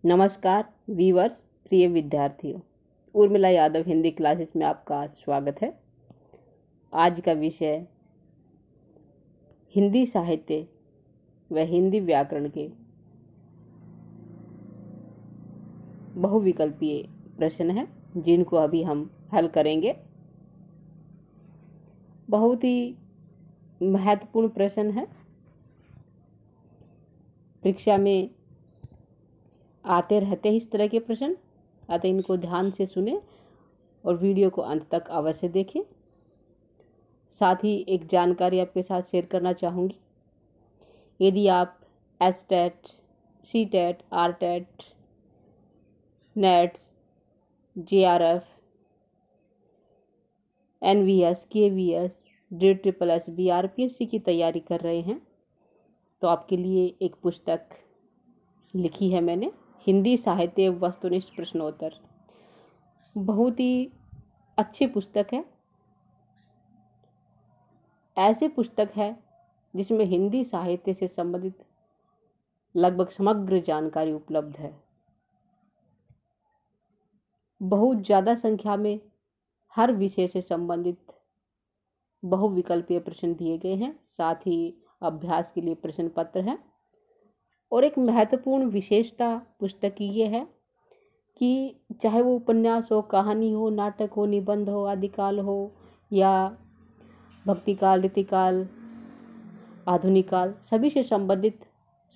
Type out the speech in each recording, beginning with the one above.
नमस्कार वीवर्स, प्रिय विद्यार्थियों। उर्मिला यादव हिंदी क्लासेस में आपका स्वागत है। आज का विषय हिंदी साहित्य व हिंदी व्याकरण के बहुविकल्पीय प्रश्न है, जिनको अभी हम हल करेंगे। बहुत ही महत्वपूर्ण प्रश्न है, परीक्षा में आते रहते हैं इस तरह के प्रश्न। अतः इनको ध्यान से सुने और वीडियो को अंत तक अवश्य देखें। साथ ही एक जानकारी आपके साथ शेयर करना चाहूँगी। यदि आप STET, CTET, RTET, NET, JRF, NVS, KVS, DSSS, BRPSC की तैयारी कर रहे हैं, तो आपके लिए एक पुस्तक लिखी है मैंने, हिंदी साहित्य वस्तुनिष्ठ प्रश्नोत्तर। बहुत ही अच्छी पुस्तक है। ऐसी पुस्तक है जिसमें हिंदी साहित्य से संबंधित लगभग समग्र जानकारी उपलब्ध है। बहुत ज़्यादा संख्या में हर विषय से संबंधित बहुविकल्पीय प्रश्न दिए गए हैं। साथ ही अभ्यास के लिए प्रश्न पत्र है। और एक महत्वपूर्ण विशेषता पुस्तक की ये है कि चाहे वो उपन्यास हो, कहानी हो, नाटक हो, निबंध हो, आदिकाल हो या भक्तिकाल, रीतिकाल, आधुनिक काल, सभी से संबंधित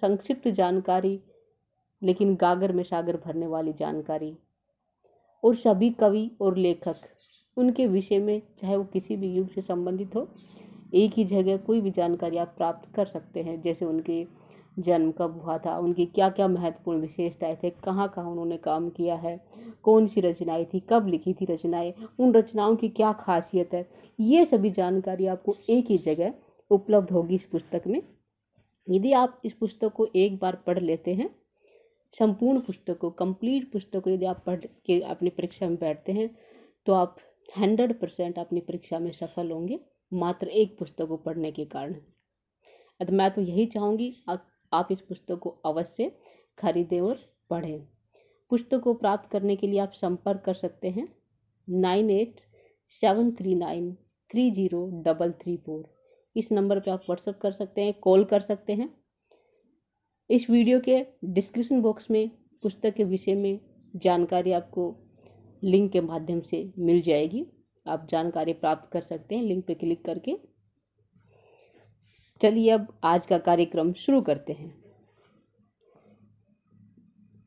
संक्षिप्त जानकारी, लेकिन गागर में सागर भरने वाली जानकारी। और सभी कवि और लेखक उनके विषय में, चाहे वो किसी भी युग से संबंधित हो, एक ही जगह कोई भी जानकारी आप प्राप्त कर सकते हैं। जैसे उनके जन्म कब हुआ था, उनकी क्या क्या महत्वपूर्ण विशेषताएं थे, कहाँ कहाँ उन्होंने काम किया है, कौन सी रचनाएं थी, कब लिखी थी रचनाएं, उन रचनाओं की क्या खासियत है, ये सभी जानकारी आपको एक ही जगह उपलब्ध होगी इस पुस्तक में। यदि आप इस पुस्तक को एक बार पढ़ लेते हैं, संपूर्ण पुस्तक को, कंप्लीट पुस्तक को यदि आप पढ़ के अपनी परीक्षा में बैठते हैं, तो आप 100% अपनी परीक्षा में सफल होंगे, मात्र एक पुस्तक को पढ़ने के कारण। अतः मैं तो यही चाहूँगी आप इस पुस्तक को अवश्य खरीदें और पढ़ें। पुस्तक को प्राप्त करने के लिए आप संपर्क कर सकते हैं 9873930334। इस नंबर पर आप व्हाट्सएप कर सकते हैं, कॉल कर सकते हैं। इस वीडियो के डिस्क्रिप्शन बॉक्स में पुस्तक के विषय में जानकारी आपको लिंक के माध्यम से मिल जाएगी। आप जानकारी प्राप्त कर सकते हैं लिंक पर क्लिक करके। चलिए अब आज का कार्यक्रम शुरू करते हैं।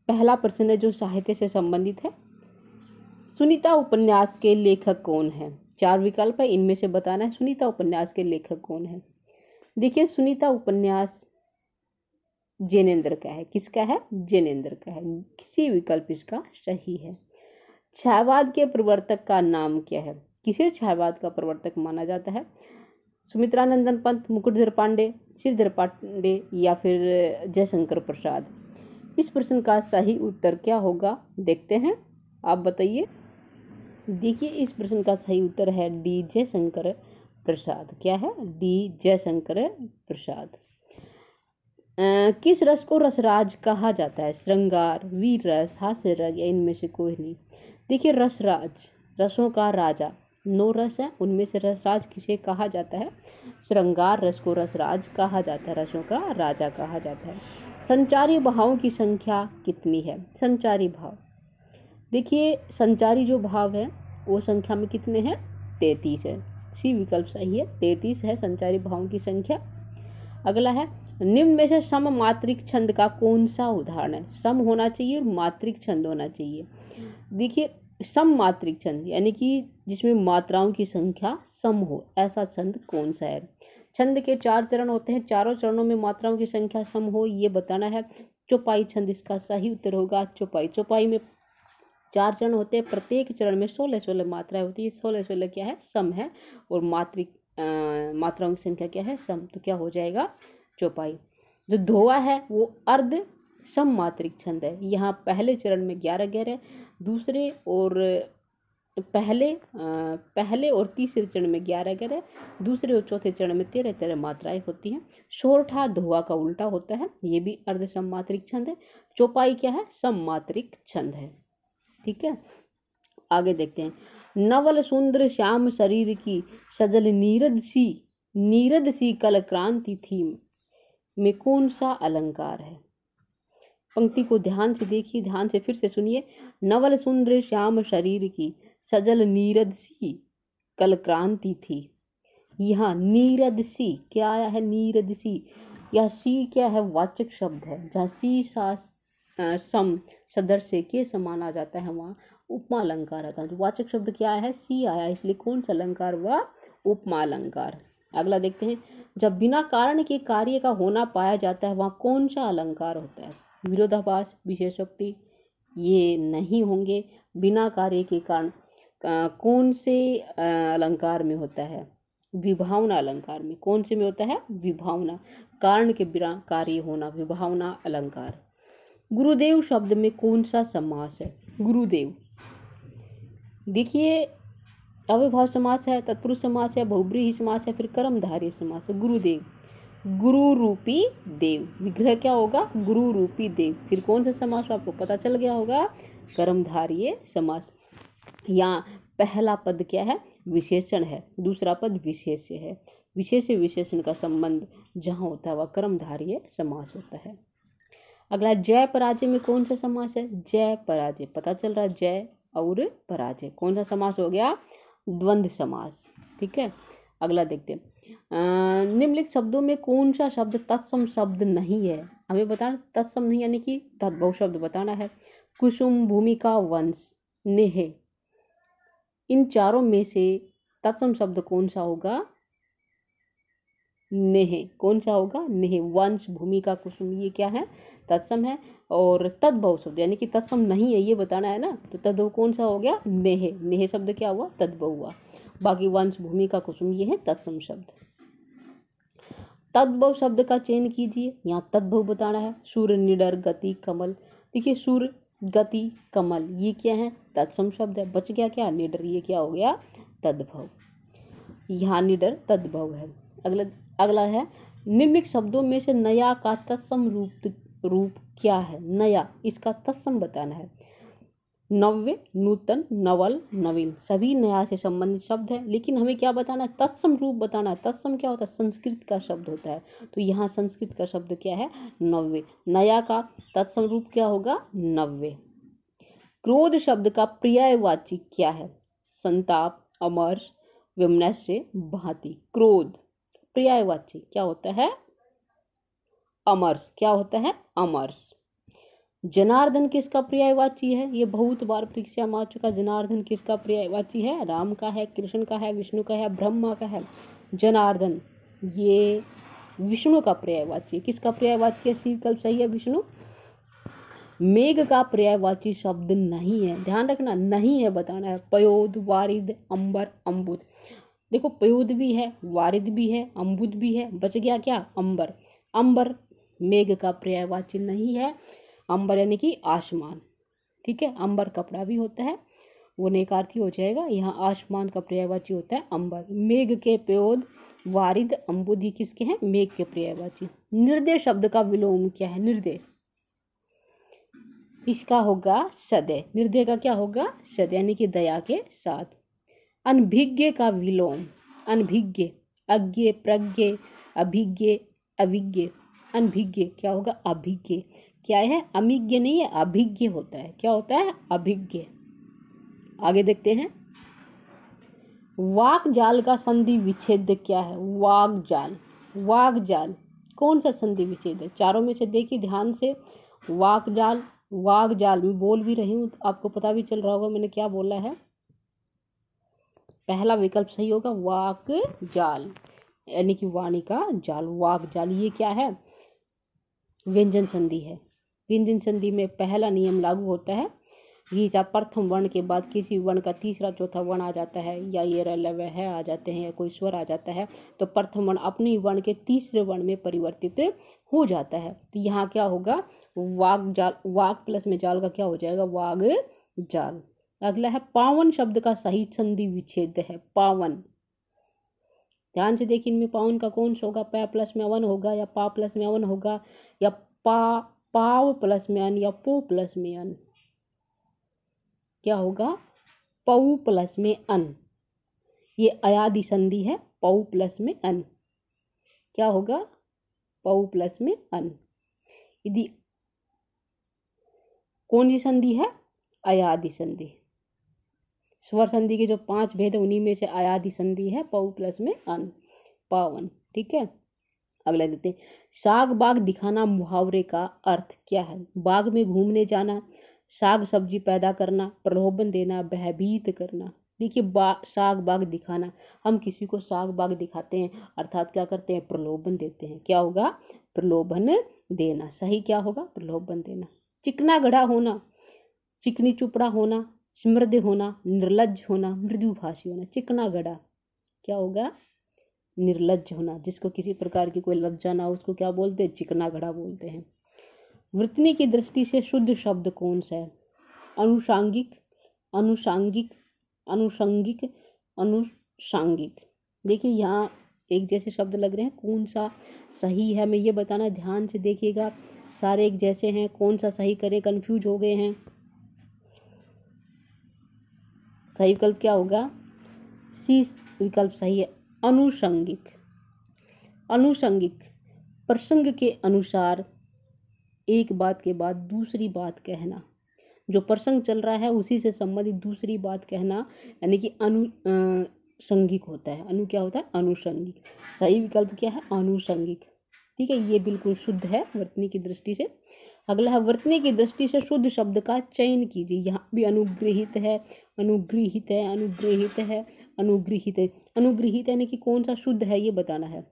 पहला प्रश्न है जो साहित्य से संबंधित है। सुनीता उपन्यास के लेखक कौन है? 4 विकल्प है, इनमें से बताना है सुनीता उपन्यास के लेखक कौन है। देखिए, सुनीता उपन्यास जैनेन्द्र का है। किसका है? जैनेन्द्र का है। किसी विकल्प इसका सही है। छायावाद के प्रवर्तक का नाम क्या है? किसे छायावाद का प्रवर्तक माना जाता है? सुमित्रानंदन पंत, मुकुटधर पांडे, श्रीधर पांडे या फिर जयशंकर प्रसाद? इस प्रश्न का सही उत्तर क्या होगा, देखते हैं। आप बताइए। देखिए, इस प्रश्न का सही उत्तर है डी, जयशंकर प्रसाद। क्या है? डी, जयशंकर प्रसाद। किस रस को रसराज कहा जाता है? श्रृंगार, वीर रस, हास्य रस या इनमें से कोई नहीं? देखिए, रसराज, रसों का राजा, 9 रस है, उनमें से रसराज किसे कहा जाता है? श्रृंगार रस को रसराज कहा जाता है, रसों का राजा कहा जाता है। संचारी भावों की संख्या कितनी है? संचारी भाव, देखिए संचारी जो भाव है वो संख्या में कितने हैं? 33 है। सी विकल्प सही है, 33 है संचारी भावों की संख्या। अगला है, निम्न में से सम मात्रिक छंद का कौन सा उदाहरण है? सम होना चाहिए और मात्रिक छंद होना चाहिए। देखिए, सम मात्रिक छंद यानी कि जिसमें मात्राओं की संख्या सम हो, ऐसा छंद कौन सा है? छंद के 4 चरण होते हैं, चारों चरणों में मात्राओं की संख्या सम हो, ये बताना है। चौपाई छंद इसका सही उत्तर होगा। चौपाई, चौपाई में 4 चरण होते हैं, प्रत्येक चरण में 16-16 मात्राएं होती है। 16-16 क्या है? सम है। और मात्राओं की संख्या क्या है? सम। तो क्या हो जाएगा? चौपाई। जो धोआ है वो अर्ध सम मात्रिक छंद है। यहाँ पहले चरण में 11-11, दूसरे और पहले और तीसरे चरण में 11 दूसरे और चौथे चरण में 13 मात्राएं होती हैं। शोरठा धुआ का उल्टा होता है, ये भी अर्ध सममात्रिक छंद है। चौपाई क्या है? सममात्रिक छंद है। ठीक है, आगे देखते हैं। नवल सुंदर श्याम शरीर की सजल नीरद सी कल क्रांति थी में कौन सा अलंकार है? पंक्ति को ध्यान से देखिए, ध्यान से फिर से सुनिए। नवल सुंदर श्याम शरीर की सजल नीरद सी कल क्रांति थी। यहाँ नीरद सी क्या आया है? नीरद सी, यह सी क्या है? वाचक शब्द है। जहाँ सी सा सम सदस्य के समान आ जाता है वहाँ उपमा अलंकार आता है। तो वाचक शब्द क्या है? सी आया, इसलिए कौन सा अलंकार हुआ? उपमा अलंकार। अगला देखते हैं। जब बिना कारण के कार्य का होना पाया जाता है वहाँ कौन सा अलंकार होता है? विरोधाभास, विशेषोक्ति, ये नहीं होंगे। बिना कार्य के कारण कौन से अलंकार में होता है? विभावना अलंकार में। कौन से में होता है? विभावना। कारण के बिना कार्य होना, विभावना अलंकार। गुरुदेव शब्द में कौन सा समास है? गुरुदेव, देखिए अव्ययभाव समास है, तत्पुरुष समास है, बहुब्रीहि समास है, फिर कर्मधारय समास है। गुरुदेव, गुरु रूपी देव, विग्रह क्या होगा? गुरु रूपी देव। फिर कौन सा समास आपको पता चल गया होगा? कर्मधारय समास। यहाँ पहला पद क्या है? विशेषण है, दूसरा पद विशेष्य है। विशेष्य विशेषण का संबंध जहाँ होता है वह कर्मधारय समास होता है। अगला जय पराजय में कौन सा समास है? जय पराजय, पता चल रहा है, जय और पराजय कौन सा समास हो गया? द्वंद्व समास। ठीक है, अगला देखते हैं। निम्नलिखित शब्दों में कौन सा शब्द तत्सम शब्द नहीं है? हमें बताना, तत्सम नहीं यानी कि तद्भव शब्द बताना है। कुसुम, भूमिका, वंश, नेह, इन चारों में से तत्सम शब्द कौन सा होगा? नेह। कौन सा होगा? नेह। वंश, भूमिका, कुसुम ये क्या है? तत्सम है। और तद्भव शब्द यानी कि तत्सम नहीं है ये बताना है ना, तो तद्भव कौन सा हो गया? नेह। नेह शब्द क्या हुआ? तद्भव हुआ। बाकी वंश, भूमिका, कुसुम ये है तत्सम शब्द। तद्भव शब्द का चयन कीजिए, यहाँ तद्भव बताना है। सूर्य, निडर, गति, कमल। देखिए सूर्य, गति, कमल ये क्या है? तत्सम शब्द है। बच गया क्या? निडर, ये क्या हो गया? तद्भव। यहाँ निडर तद्भव है। अगला है, निम्नलिखित शब्दों में से नया का तत्सम रूप क्या है? नया, इसका तत्सम बताना है। नव्य, नूतन, नवल, नवीन सभी नया से संबंधित शब्द है, लेकिन हमें क्या बताना है? तत्सम रूप बताना है। तत्सम क्या होता है? संस्कृत का शब्द होता है, तो यहाँ संस्कृत का शब्द क्या है? नव्य। नया का तत्सम रूप क्या होगा? नव्य। क्रोध शब्द का पर्यायवाची क्या है? संताप, अमर्ष, विमनस्य, भांति। क्रोध पर्यायवाची क्या होता है? अमर्ष। क्या होता है? अमर्ष। जनार्दन किसका पर्यायवाची है? ये बहुत बार परीक्षा में आ चुका। जनार्दन किसका पर्यायवाची है? राम का है, कृष्ण का है, विष्णु का है, ब्रह्मा का है। जनार्दन ये विष्णु का पर्यायवाची है। किसका पर्यायवाची है? सी विकल्प सही है, विष्णु। मेघ का पर्यायवाची शब्द नहीं है, ध्यान रखना, नहीं है बताना है। पयोद, वारिद, अंबर, अम्बुद। देखो पयोद भी है, वारिद भी है, अम्बुद भी है, बच गया क्या? अंबर। अंबर मेघ का पर्यायवाची नहीं है। अंबर यानी कि आसमान। ठीक है, अंबर कपड़ा भी होता है, वो नेकार्थी हो जाएगा। यहाँ आसमान का पर्यायवाची होता है अंबर। मेघ के पयोद, वारिद, अम्बुद ही किसके हैं? मेघ के पर्यायवाची। निर्दय शब्द का विलोम क्या है? निर्दय, इसका होगा सदय। निर्दय का क्या होगा? सदय यानी कि दया के साथ। अनभिज्ञ का विलोम, अनभिज्ञ, अज्ञ, प्रज्ञ, अभिज्ञ, अविज्ञ। अनभिज्ञ क्या होगा? अभिज्ञ। क्या है? अमिज्ञ नहीं है, अभिज्ञ होता है। क्या होता है? अभिज्ञ। आगे देखते हैं। वाक जाल का संधि विच्छेद क्या है? वाक जाल, वाक जाल कौन सा संधि विच्छेद है? चारों में से देखिए ध्यान से। वाक जाल, वाक जाल में बोल भी रही हूँ, आपको पता भी चल रहा होगा मैंने क्या बोला है। पहला विकल्प सही होगा, वाक जाल यानी कि वाणी का जाल। वाक जाल ये क्या है? व्यंजन संधि है। व्यंजन संधि में पहला नियम लागू होता है कि जब प्रथम वर्ण के बाद किसी वर्ण का तीसरा चौथा वर्ण आ जाता है, या ये र ल व है आ जाते हैं, या कोई स्वर आ जाता है, तो प्रथम वर्ण अपने वर्ण के तीसरे वर्ण में परिवर्तित हो जाता है। तो यहाँ क्या होगा? वाक जाल, वाक प्लस में जाल का क्या हो जाएगा? वाग जाल। अगला है पावन शब्द का सही संधि विच्छेद है पावन। ध्यान से देखिए, इनमें पावन का कौन सा होगा? पै प्लस में अवन होगा, या पा प्लस में अवन होगा, या पाव प्लस में अन, या पो प्लस में अन। क्या होगा? पऊ प्लस में अन। ये अयादि संधि है, पऊ प्लस में अन। क्या होगा? पऊ प्लस में अन। यदि कौन सी संधि है? अयादि संधि। स्वर संधि के जो 5 भेद है उन्हीं में से अयादि संधि है, पऊ प्लस में अन, पावन। ठीक है, अगला देखते हैं। साग बाग दिखाना मुहावरे का अर्थ क्या है? बाग में घूमने जाना, साग सब्जी पैदा करना, प्रलोभन देना, भयभीत करना। देखिए, साग बाग दिखाना, हम किसी को साग बाग दिखाते हैं, अर्थात क्या करते हैं? प्रलोभन देते हैं। क्या होगा? प्रलोभन देना। सही क्या होगा? प्रलोभन देना। चिकना गढ़ा होना, चिकनी चुपड़ा होना, समृद्ध होना, निर्लज्ज होना, मृदुभाषी होना। चिकना गढ़ा क्या होगा? निर्लज्ज होना। जिसको किसी प्रकार की कोई लज्जा ना हो उसको क्या बोलते हैं? चिकना गढ़ा बोलते हैं। वृत्तनी की दृष्टि से शुद्ध शब्द कौन सा है? अनुषांगिक, अनुषांगिक, अनुषंगिक, अनुषांगिक। देखिए, यहाँ एक जैसे शब्द लग रहे हैं, कौन सा सही है मैं ये बताना, ध्यान से देखिएगा। सारे एक जैसे हैं, कौन सा सही करें, कंफ्यूज हो गए हैं। सही विकल्प क्या होगा? सी विकल्प सही है, अनुषंगिक। अनुषंगिक प्रसंग के अनुसार एक बात के बाद दूसरी बात कहना। जो प्रसंग चल रहा है उसी से संबंधित दूसरी बात कहना, यानी कि अनुषंगिक होता है। अनु क्या होता है? अनुषंगिक। सही विकल्प क्या है? अनुषंगिक। ठीक है, ये बिल्कुल शुद्ध है वर्तनी की दृष्टि से। अगला है, वर्तनी की दृष्टि से शुद्ध शब्द का चयन कीजिए। यहाँ भी अनुग्रहित है, अनुग्रहित है, अनुग्रहित है, अनुग्रहित है। अनुग्रहित यानी कि कौन सा शुद्ध है ये बताना है।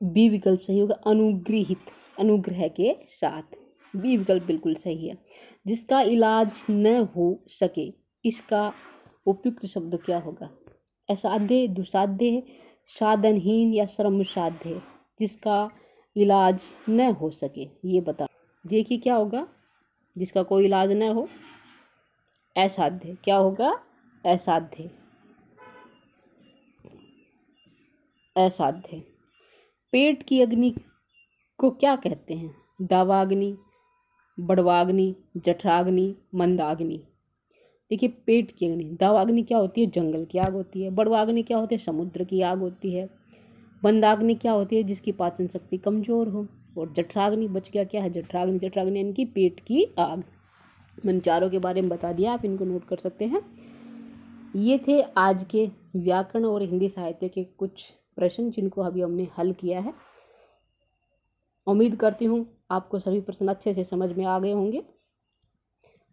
बी विकल्प सही होगा, अनुग्रहित, अनुग्रह के साथ। बी विकल्प बिल्कुल सही है। जिसका इलाज न हो सके, इसका उपयुक्त शब्द क्या होगा? असाध्य, दुसाध्य, साधनहीन या श्रम साध्य। जिसका इलाज न हो सके ये बता। देखिए क्या होगा? जिसका कोई इलाज न हो, असाध्य। क्या होगा? असाध्य, असाध्य। पेट की अग्नि को क्या कहते हैं? दावाग्नि, बड़वाग्नि, जठराग्नि, मंदाग्नि। देखिए, पेट की अग्नि, दावाग्नि क्या होती है? जंगल की आग होती है। बड़वाग्नि क्या होती है? समुद्र की आग होती है। मंदाग्नि क्या होती है? जिसकी पाचन शक्ति कमजोर हो। और जठराग्नि बच गया, क्या है? जठराग्नि, जठराग्नि यानी कि पेट की आग। मैंने चारों के बारे में बता दिया, आप इनको नोट कर सकते हैं। ये थे आज के व्याकरण और हिंदी साहित्य के कुछ प्रश्न जिनको अभी हमने हल किया है। उम्मीद करती हूँ आपको सभी प्रश्न अच्छे से समझ में आ गए होंगे।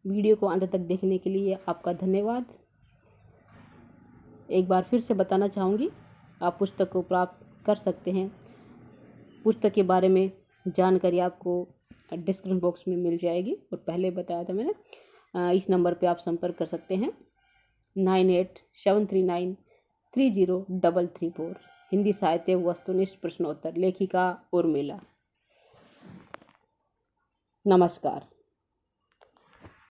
वीडियो को अंत तक देखने के लिए आपका धन्यवाद। एक बार फिर से बताना चाहूँगी, आप पुस्तक को प्राप्त कर सकते हैं। पुस्तक के बारे में जानकारी आपको डिस्क्रिप्शन बॉक्स में मिल जाएगी, और पहले बताया था मैंने। इस नंबर पे आप संपर्क कर सकते हैं, 9873930334। हिंदी साहित्य वस्तुनिष्ठ प्रश्नोत्तर, लेखिका उर्मिला। नमस्कार।